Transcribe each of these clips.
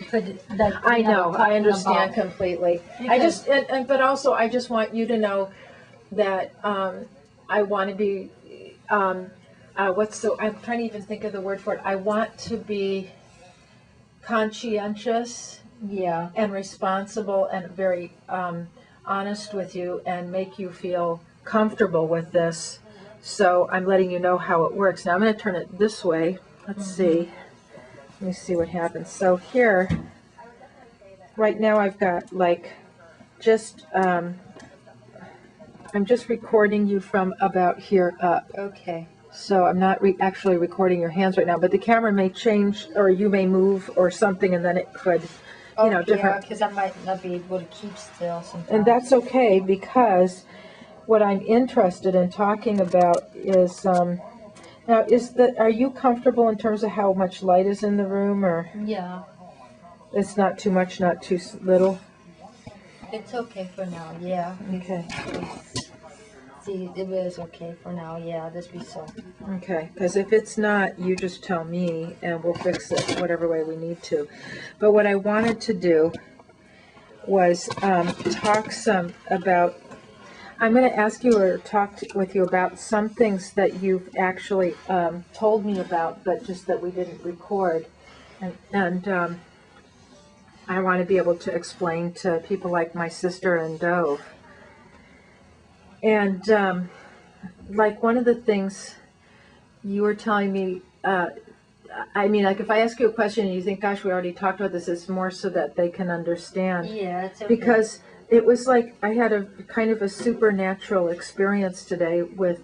could, like, I know, I understand about. completely. Because I just, but also I just want you to know that I want to be, I'm trying to even think of the word for it. I want to be conscientious Yeah. and responsible and very honest with you and make you feel comfortable with this. So I'm letting you know how it works. Now I'm going to turn it this way. Let's see. Let me see what happens. So here, right now I've got like just, I'm just recording you from about here up. Okay. So I'm not actually recording your hands right now, but the camera may change or you may move or something and then it could, you know, different. Yeah, because I might not be able to keep still sometimes. And that's okay, because what I'm interested in talking about is, now are you comfortable in terms of how much light is in the room, or Yeah. it's not too much, not too little? It's okay for now, yeah. Okay. See, it is okay for now, yeah, this be so. Okay, because if it's not, you just tell me and we'll fix it whatever way we need to. But what I wanted to do was talk some about, I'm going to ask you or talk with you about some things that you've actually told me about, but just that we didn't record. And I want to be able to explain to people like my sister and Dove. And like one of the things you were telling me, I mean, like if I ask you a question and you think, gosh, we already talked about this, it's more so that they can understand. Yeah, it's okay. Because it was like I had a kind of a supernatural experience today with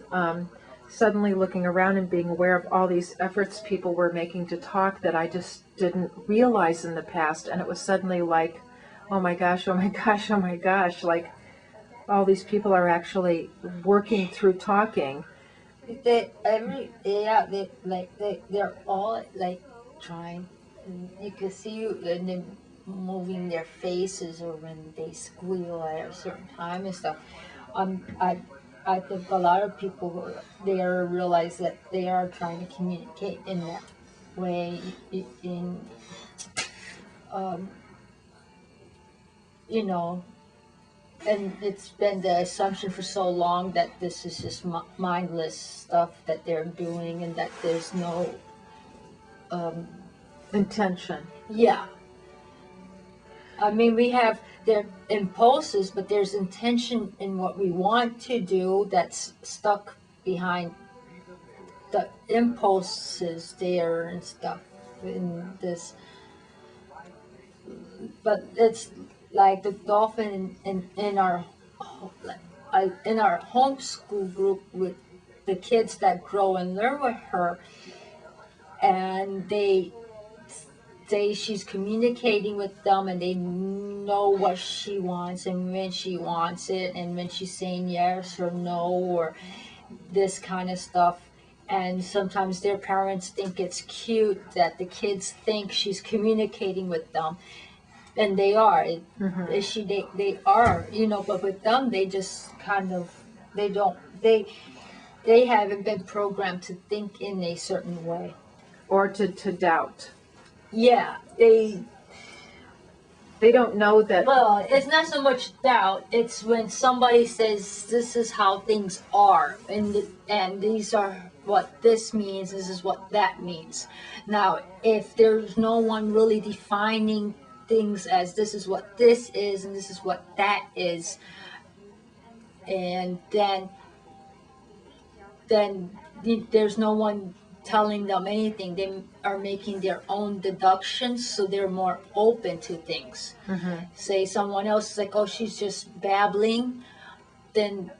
suddenly looking around and being aware of all these efforts people were making to talk that I just didn't realize in the past. And it was suddenly like, oh my gosh, oh my gosh, oh my gosh, like all these people are actually working through talking. They're all like trying. You can see when they're moving their faces or when they squeal at a certain time and stuff. I think a lot of people they realize that they are trying to communicate in that way. You know, and it's been the assumption for so long that this is just mindless stuff that they're doing and that there's no intention. Yeah. I mean, we have their impulses, but there's intention in what we want to do that's stuck behind the impulses there and stuff in this. But it's like the dolphin in our homeschool group with the kids that grow and learn with her, and they say she's communicating with them and they know what she wants and when she wants it and when she's saying yes or no or this kind of stuff. And sometimes their parents think it's cute that the kids think she's communicating with them. And they are. They are, you know, but with them, they just kind of, they haven't been programmed to think in a certain way. Or to doubt. Yeah, they don't know that. Well, it's not so much doubt. It's when somebody says, this is how things are, and these are what this means, this is what that means. Now, if there's no one really defining things as this is what this is and this is what that is, and then there's no one telling them anything. They are making their own deductions, so they're more open to things. Say someone else is like, oh, she's just babbling, then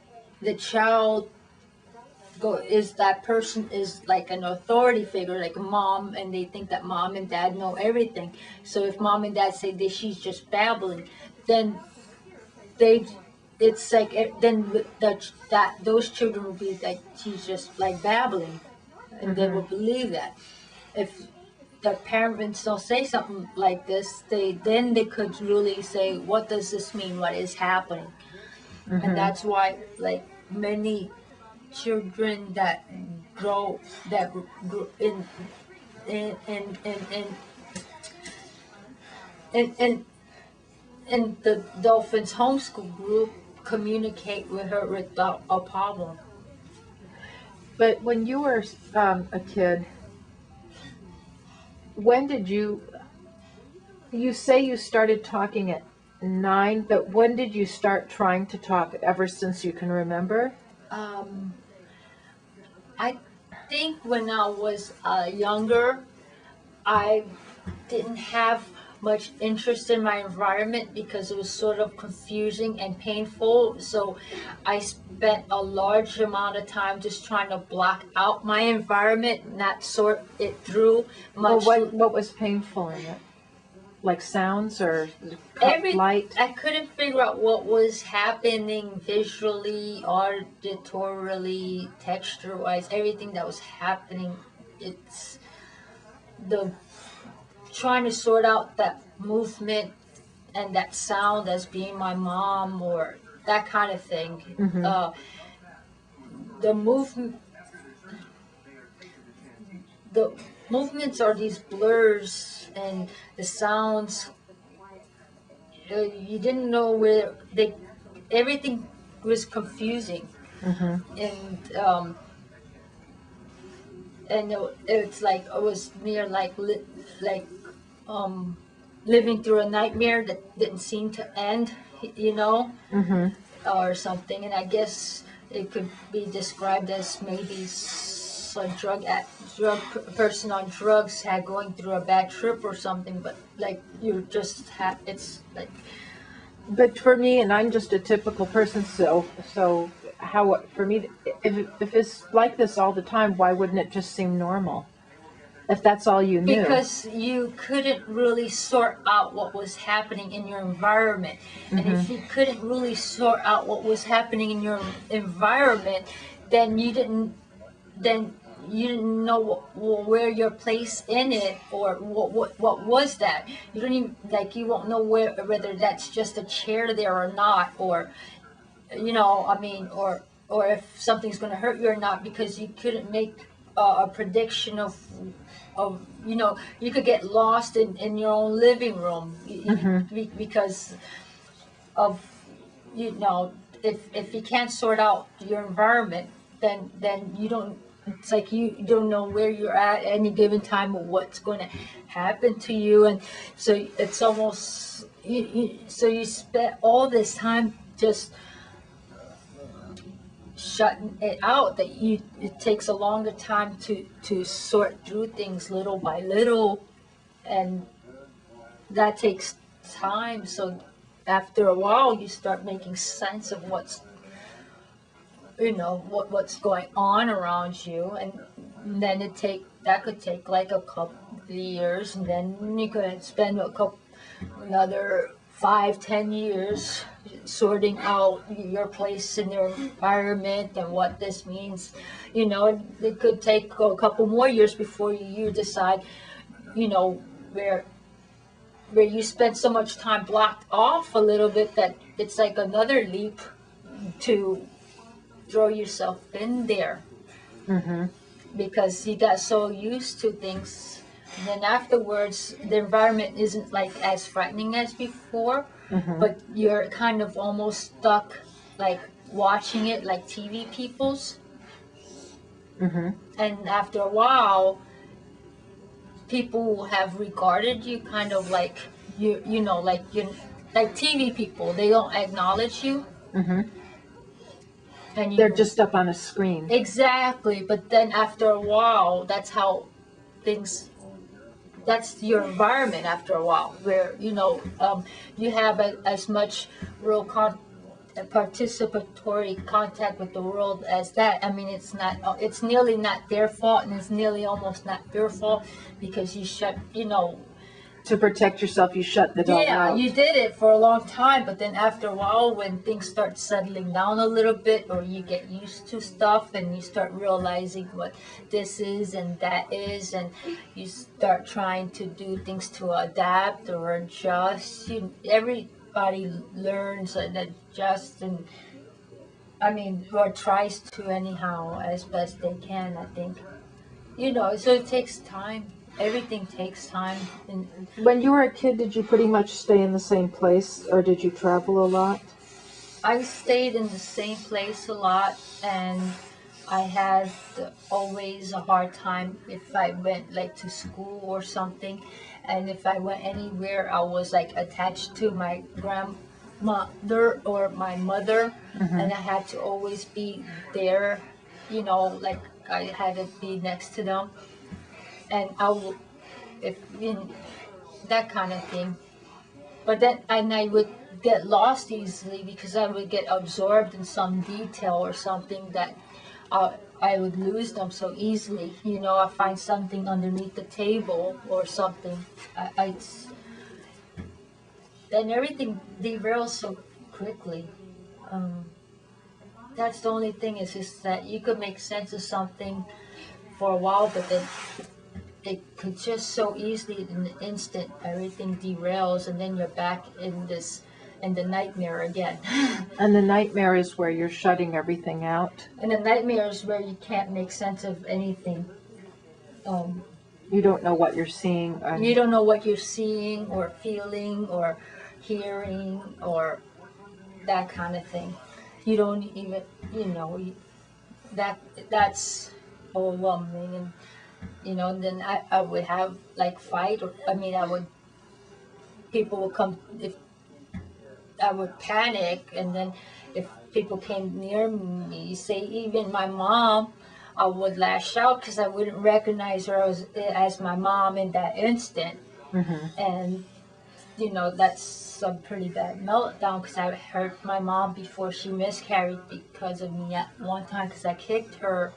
the child that person is like an authority figure, like a mom, and they think that mom and dad know everything. So if mom and dad say that she's just babbling, then it's like those children will be like, she's just like babbling, and they will believe that. If the parents don't say something like this, they could really say, what does this mean? What is happening? And that's why, like, many children that grow in and the Dolphins homeschool group communicate with her without a problem. But when you were a kid, when did you say you started talking at 9, but when did you start trying to talk, ever since you can remember? I think when I was younger, I didn't have much interest in my environment because it was sort of confusing and painful. So I spent a large amount of time just trying to block out my environment, not sort it through much. Well, what was painful in it? Like sounds or light? I couldn't figure out what was happening visually, auditorily, texture-wise, everything that was happening. It's the trying to sort out that movement and that sound as being my mom or that kind of thing. The movements are these blurs, and the sounds, you didn't know where everything was confusing. And it's like it was near living through a nightmare that didn't seem to end, or something. And I guess it could be described as maybe a drug person on drugs had going through a bad trip or something. But like you just have, it's like. But for me, and I'm just a typical person, so how for me, if it's like this all the time, why wouldn't it just seem normal? If that's all you knew. Because you couldn't really sort out what was happening in your environment. And if you couldn't really sort out what was happening in your environment, then you didn't know where your place in it, or what was that. You don't even, you won't know whether that's just a chair there or not, or or if something's going to hurt you or not, because you couldn't make a prediction of you could get lost in your own living room because of if you can't sort out your environment, then you don't. It's like you don't know where you're at any given time or what's going to happen to you, and so it's almost so you spent all this time just shutting it out, that it takes a longer time to sort through things little by little, and that takes time. So after a while you start making sense of what's going on around you, and then that could take like a couple of years, and then you could spend another 5-10 years sorting out your place in your environment and what this means. It could take a couple more years before you decide, where you spend so much time blocked off a little bit that it's like another leap to throw yourself in there, because you got so used to things. And then afterwards, the environment isn't like as frightening as before, but you're kind of almost stuck, like watching it like TV people's. And after a while, people have regarded you kind of like like TV people. They don't acknowledge you. And they're just up on a screen. Exactly, but then after a while, that's how things. That's your environment after a while, where you have as much real participatory contact with the world as that. I mean, it's nearly not their fault, and it's nearly almost not your fault, because you shut, to protect yourself, you shut the dog out. Yeah, you did it for a long time, but then after a while, when things start settling down a little bit, or you get used to stuff and you start realizing what this is and that is, and you start trying to do things to adapt or adjust, everybody learns and adjusts, and or tries to anyhow, as best they can, I think. So it takes time. everything takes time. And When you were a kid, did you pretty much stay in the same place, or did you travel a lot? I stayed in the same place a lot, and I had always a hard time if I went like to school or something, and if I went anywhere, I was like attached to my grandmother or my mother, and I had to always be there, like I had to be next to them, and I would, if that kind of thing. But then, and I would get lost easily because I would get absorbed in some detail or something that I would lose them so easily. I find something underneath the table or something. I then everything derails so quickly. Um, that's the only thing is just that you could make sense of something for a while, but then it could just so easily in an instant everything derails, and then you're back in the nightmare again. And the nightmare is where you're shutting everything out. And the nightmare is where you can't make sense of anything. You don't know what you're seeing. You don't know what you're seeing or feeling or hearing or that kind of thing. You don't even, that's overwhelming. And and then I would have like fight, or people would come, if I would panic, and then if people came near me, say even my mom, I would lash out because I wouldn't recognize her as my mom in that instant. And that's some pretty bad meltdown because I hurt my mom before she miscarried because of me at one time because I kicked her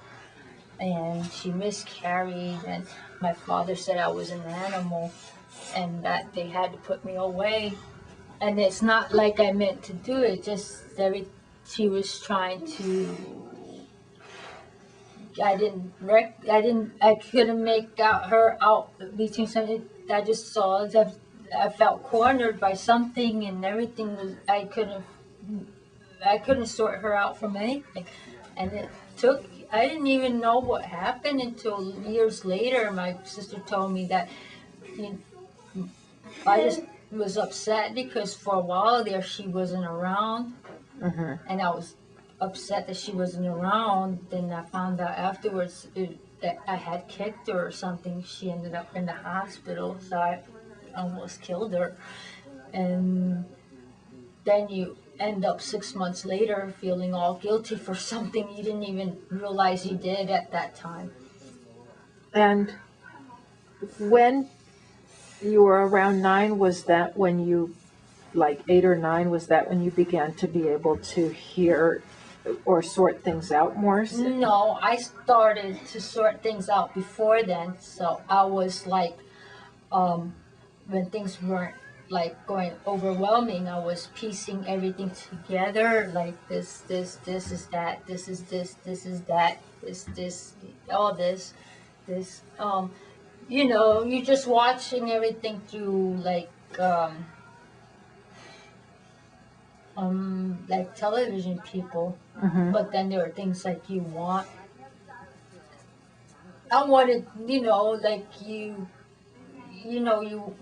and she miscarried, and my father said I was an animal and that they had to put me away. And it's not like I meant to do it, just she was trying to, I couldn't make her out between something. I just saw that I felt cornered by something, and everything was, I couldn't sort her out from anything. And I didn't even know what happened until years later. My sister told me that I just was upset because for a while there she wasn't around, and I was upset that she wasn't around. Then I found out afterwards that I had kicked her or something. She ended up in the hospital, so I almost killed her. And then you end up 6 months later feeling all guilty for something you didn't even realize you did at that time. And when you were around 9, was that when you, like 8 or 9, was that when you began to be able to hear or sort things out more? No, I started to sort things out before then. So I was like, when things weren't like going overwhelming, I was piecing everything together, like this is that, this is that, this, all this. You're just watching everything through like television people. But then there are things like I wanted, like you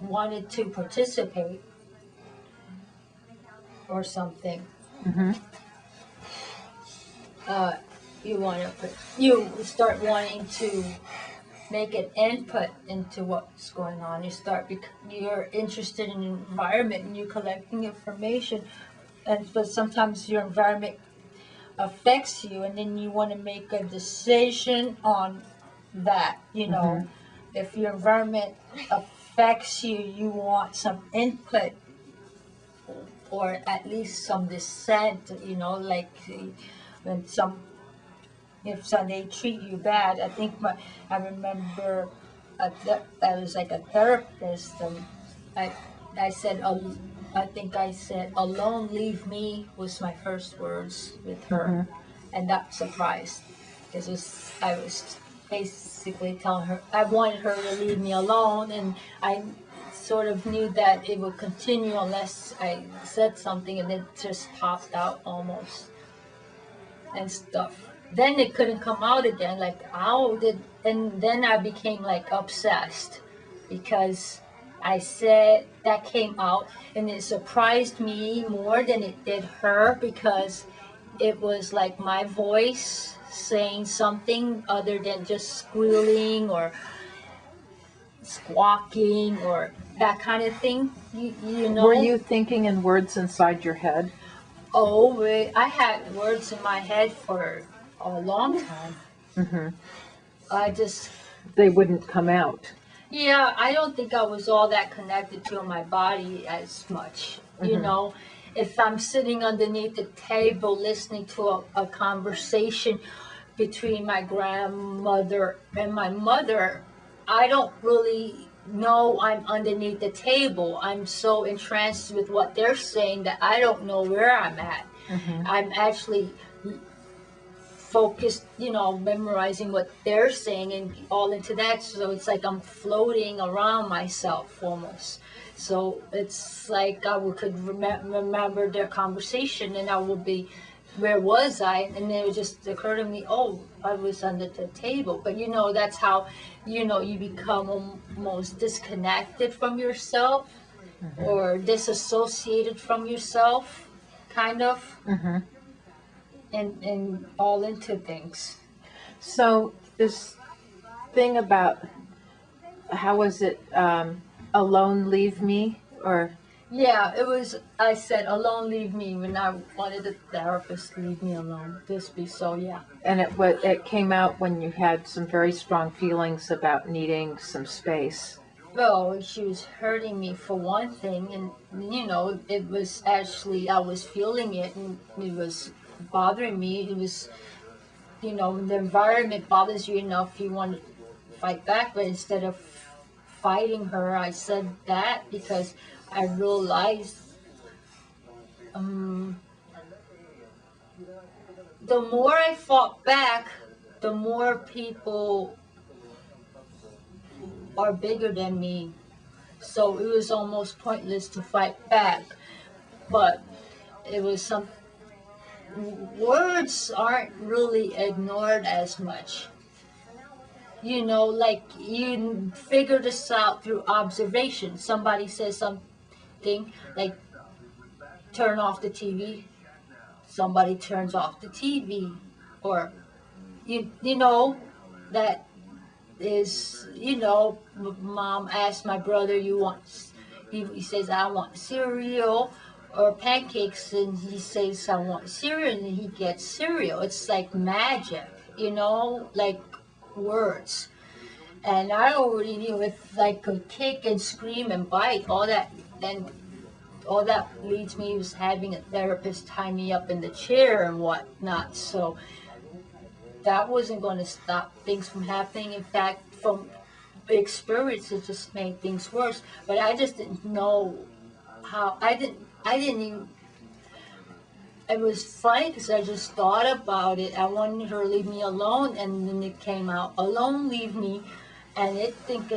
wanted to participate or something. You start wanting to make an input into what's going on. You're interested in the environment and you're collecting information, but sometimes your environment affects you, and then you want to make a decision on that. If your environment affects you, you want some input or at least some dissent. Like when if they treat you bad. I remember I was like a therapist. I said, I think I said, "Alone, leave me," was my first words with her, and that surprised because I was basically telling her I wanted her to leave me alone, and I sort of knew that it would continue unless I said something, and it just popped out almost and stuff. Then it couldn't come out again, like, and then I became like obsessed. because I said that came out, and it surprised me more than it did her, because it was like my voice saying something other than just squealing or squawking or that kind of thing. You know. Were you thinking in words inside your head? Oh, I had words in my head for a long time. Mm-hmm. I just, They wouldn't come out. yeah, I don't think I was all that connected to my body as much. You know, if I'm sitting underneath the table listening to a conversation between my grandmother and my mother, I don't really know I'm underneath the table. I'm so entranced with what they're saying that I don't know where I'm at. I'm actually focused, memorizing what they're saying and all into that. So it's like I'm floating around myself almost. So it's like I could remember their conversation, and I would be, where was I? And then it would just occur to me, oh, I was under the table. But that's how, you become almost disconnected from yourself, or disassociated from yourself, kind of. And all into things. So this thing about, how was it, alone leave me, or? Yeah, it was, I said, alone leave me, when I wanted the therapist to leave me alone. This be so, yeah. And it came out when you had some very strong feelings about needing some space. Well, she was hurting me for one thing, and it was actually, I was feeling it, and it was bothering me. It was, the environment bothers you enough, you want to fight back, but instead of fighting her, I said that because I realized the more I fought back, the more people are bigger than me. So it was almost pointless to fight back. But it was some words aren't really ignored as much. Like you figure this out through observation. Somebody says something like, turn off the TV. Somebody turns off the TV. Or, that is, mom asked my brother, he says, I want cereal or pancakes, and he says, I want cereal, and he gets cereal. It's like magic, like words. And I already knew, if I could kick and scream and bite, then all that leads me was having a therapist tie me up in the chair and whatnot. So that wasn't going to stop things from happening. In fact, from experience, it just made things worse. But I just didn't know how. I didn't even. It was funny because I just thought about it. I wanted her to leave me alone, and then it came out, alone, leave me. And it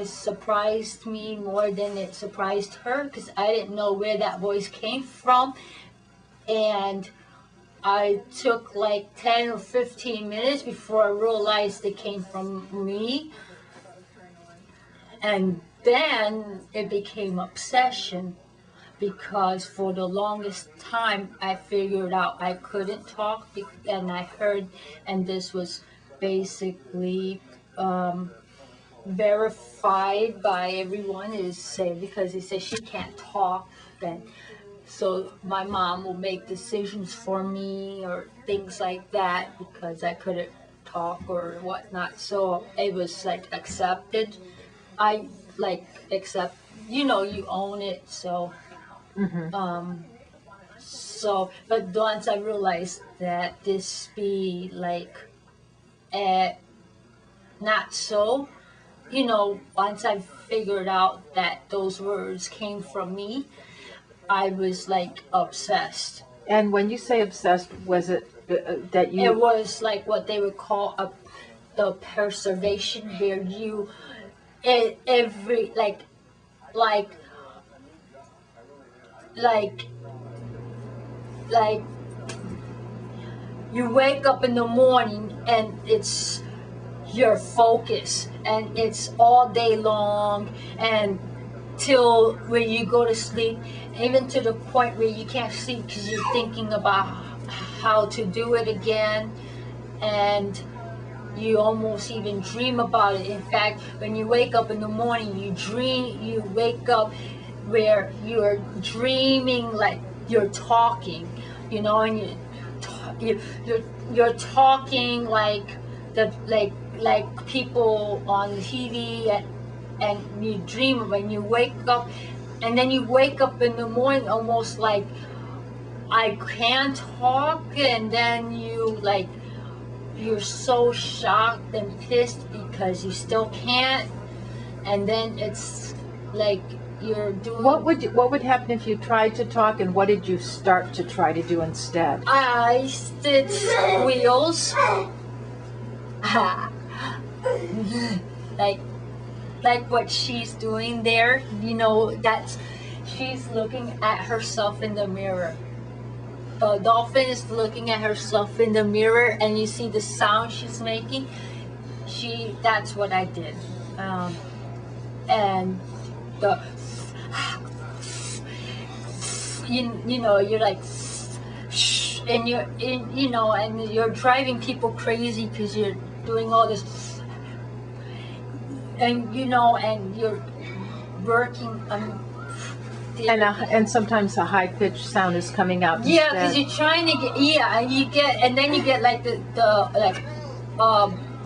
surprised me more than it surprised her, because I didn't know where that voice came from. And I took like 10 or 15 minutes before I realized it came from me. And then it became obsession, because for the longest time I figured out I couldn't talk, and I heard, and this was basically verified by everyone, because they say she can't talk, then so my mom will make decisions for me or things like that, because I couldn't talk or whatnot. So it was like accepted. I accept, you own it. So but once I realized that this be like not so, once I figured out that those words came from me, I was like obsessed. And when you say obsessed, was it that you? It was like what they would call the preservation, where you, every like like you wake up in the morning and it's your focus, and it's all day long and till when you go to sleep, even to the point where you can't sleep because you're thinking about how to do it again, and you almost even dream about it. In fact, when you wake up in the morning, you wake up where you're dreaming like you're talking, you know, and you're talking like people on TV, and you dream when you wake up, and then you wake up in the morning almost like I can't talk, and then you're so shocked and pissed because you still can't, and then it's like you're doing. What would happen if you tried to talk, and what did you start to try to do instead? I did squeals. like what she's doing there, you know, she's looking at herself in the mirror. The dolphin is looking at herself in the mirror, and you see the sound she's making. That's what I did. And the you know, you're like, and and you're driving people crazy because you're doing all this, and and you're working on. And sometimes a high pitched sound is coming out. Yeah, because you're trying to get and then you get like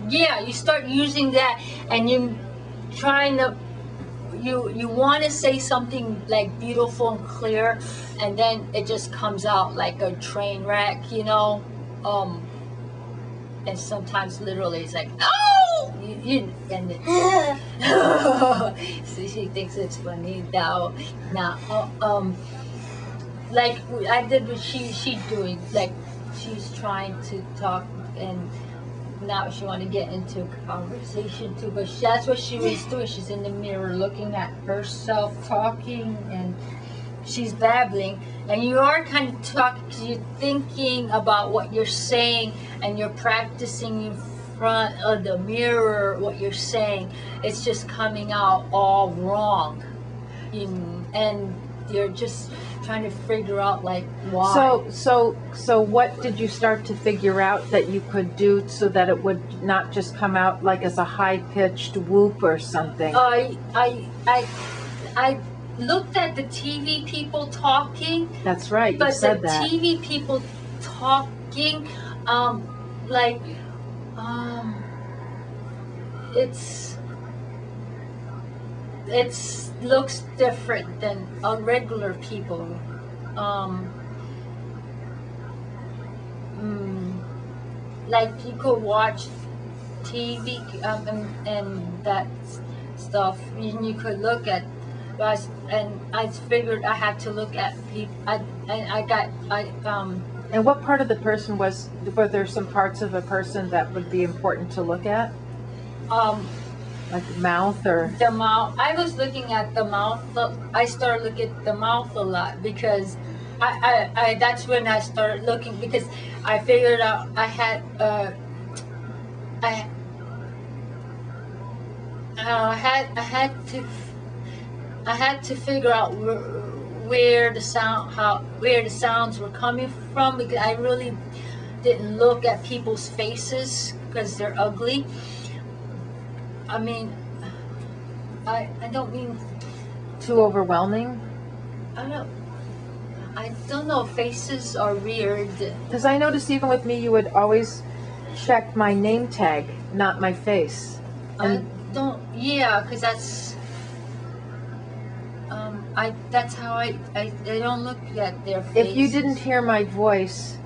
you start using that, and you trying to you want to say something like beautiful and clear, and then it just comes out like a train wreck, and sometimes literally it's like, oh, and so she thinks it's funny now. Like I did what she's doing, like she's trying to talk, and now she want to get into a conversation too, but that's what she was doing. She's in the mirror looking at herself talking, and she's babbling, and you are kind of talking because you're thinking about what you're saying, and you're practicing in front of the mirror what you're saying. It's just coming out all wrong, and you're just trying to figure out like why. So what did you start to figure out that you could do so that it would not just come out like as a high-pitched whoop or something? I looked at the TV people talking. That's right, you but said the that. TV people talking, it looks different than regular people. Like you could watch TV and that stuff, and you could look at us, and I figured I had to look at people. And what part of the person were there some parts of a person that would be important to look at? Like the mouth or? The mouth. I was looking at the mouth. I started looking at the mouth a lot because I that's when I started looking, because I figured out I had to figure out where the sounds were coming from, because I really didn't look at people's faces because they're ugly. I mean, I don't mean too overwhelming. I don't know. Faces are weird. Because I noticed even with me, you would always check my name tag, not my face. And because that's that's how I don't look at their faces. If you didn't hear my voice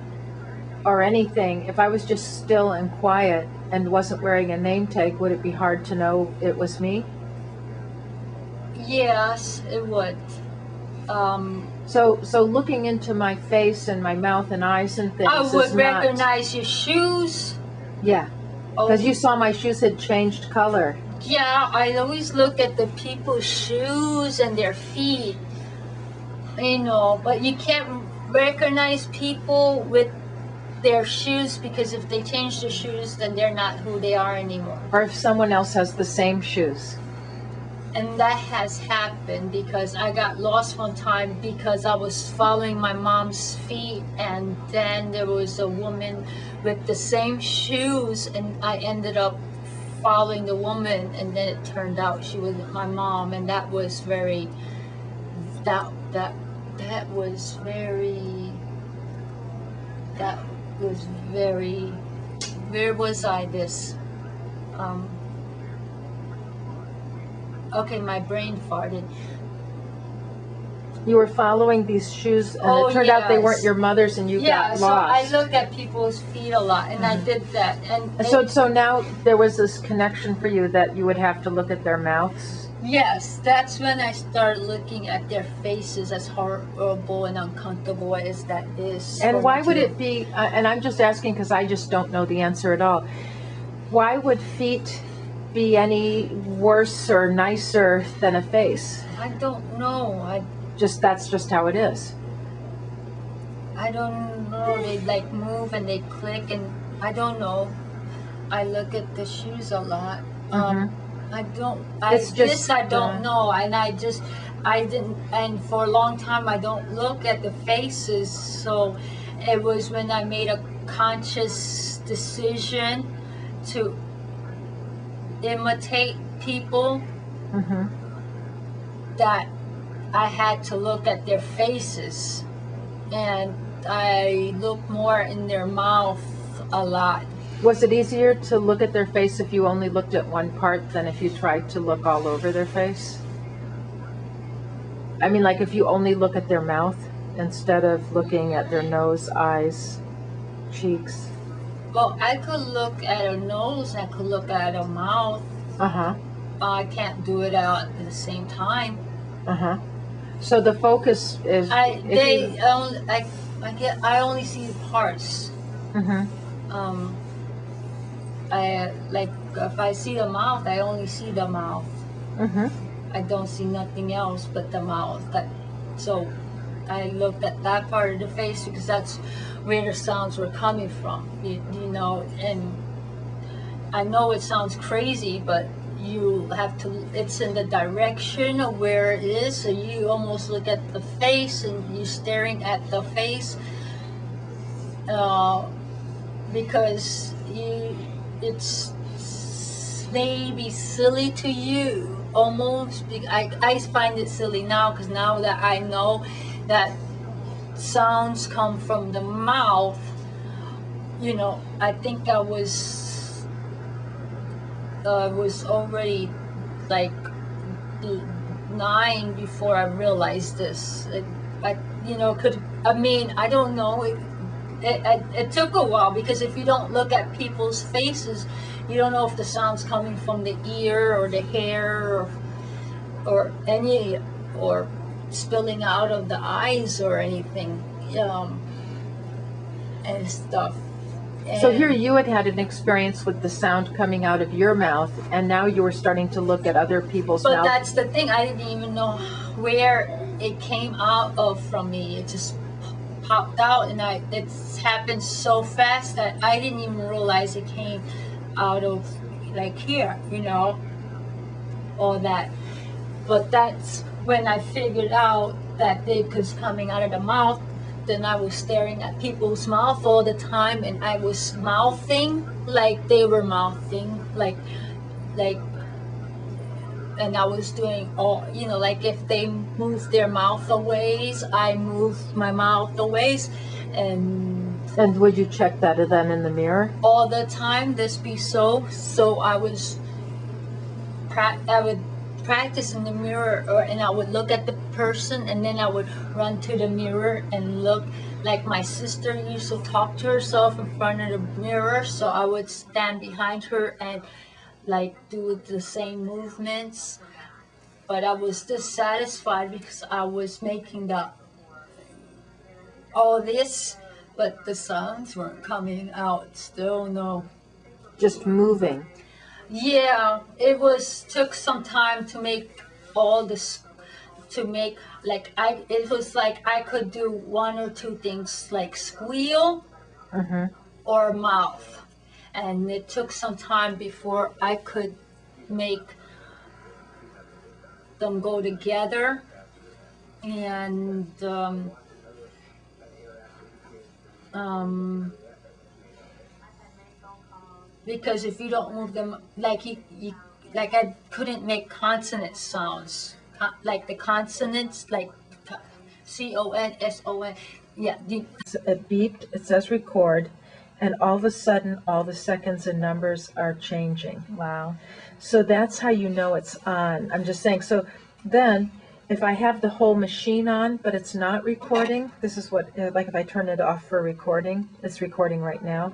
or anything, if I was just still and quiet and wasn't wearing a name tag, would it be hard to know it was me? Yes, it would. So looking into my face and my mouth and eyes and things, I would recognize your shoes. Yeah, because you saw my shoes had changed color. Yeah, I always look at the people's shoes and their feet, but you can't recognize people with their shoes, because if they change their shoes, then they're not who they are anymore. Or if someone else has the same shoes. And that has happened because I got lost one time because I was following my mom's feet, and then there was a woman with the same shoes, and I ended up following the woman, and then it turned out she was my mom, and that was very that was very where was I this okay, my brain farted. You were following these shoes, and it turned out they weren't your mother's, and you got lost. So I looked at people's feet a lot, and I did that. And so now there was this connection for you that you would have to look at their mouths? Yes, that's when I started looking at their faces, as horrible and uncomfortable as that is. And why would it be, and I'm just asking because I just don't know the answer at all, why would feet be any worse or nicer than a face? I don't know. That's just how it is. I don't know. They like move and they click, and I don't know. I look at the shoes a lot. I don't. I don't know, and I didn't. And for a long time, I don't look at the faces. So it was when I made a conscious decision to imitate people that I had to look at their faces, and I look more in their mouth a lot. Was it easier to look at their face if you only looked at one part than if you tried to look all over their face? I mean, like if you only look at their mouth instead of looking at their nose, eyes, cheeks? Well, I could look at a nose, I could look at a mouth. I can't do it all at the same time. So the focus is... I only see parts. Like if I see the mouth, I only see the mouth. I don't see nothing else but the mouth. So I looked at that part of the face because that's where the sounds were coming from. You know, and I know it sounds crazy, but you have to, it's in the direction of where it is, so you almost look at the face and you're staring at the face because it's maybe silly to you almost. I find it silly now because now that I know that sounds come from the mouth, you know, I think I was already like 9 before I realized this. I don't know. It took a while because if you don't look at people's faces, you don't know if the sound's coming from the ear or the hair or spilling out of the eyes or anything, and stuff. So here you had an experience with the sound coming out of your mouth, and now you were starting to look at other people's mouths. But that's the thing, I didn't even know where it came out of from me. It just popped out, and it happened so fast that I didn't even realize it came out of like here, you know, all that. But that's when I figured out that it was coming out of the mouth. Then I was staring at people's mouth all the time, and I was mouthing like they were mouthing, like, and I was doing all, you know, like if they moved their mouth a ways, I moved my mouth a ways, and would you check that then in the mirror? All the time, this be so I would practice in the mirror, and I would look at the person, and then I would run to the mirror and look. Like my sister used to talk to herself in front of the mirror, so I would stand behind her and like do the same movements. But I was dissatisfied because I was making all this, but the sounds weren't coming out. Still no. Just moving. Yeah, took some time to make all this, it was like I could do one or two things, like squeal or mouth. And it took some time before I could make them go together. And because if you don't move them, like like I couldn't make consonant sounds, like the consonants, like CON, SON. Yeah, It beeped, it says record, and all of a sudden, all the seconds and numbers are changing. Wow. So that's how you know it's on. I'm just saying, so then, if I have the whole machine on, but it's not recording, this is what, like if I turn it off for recording, it's recording right now.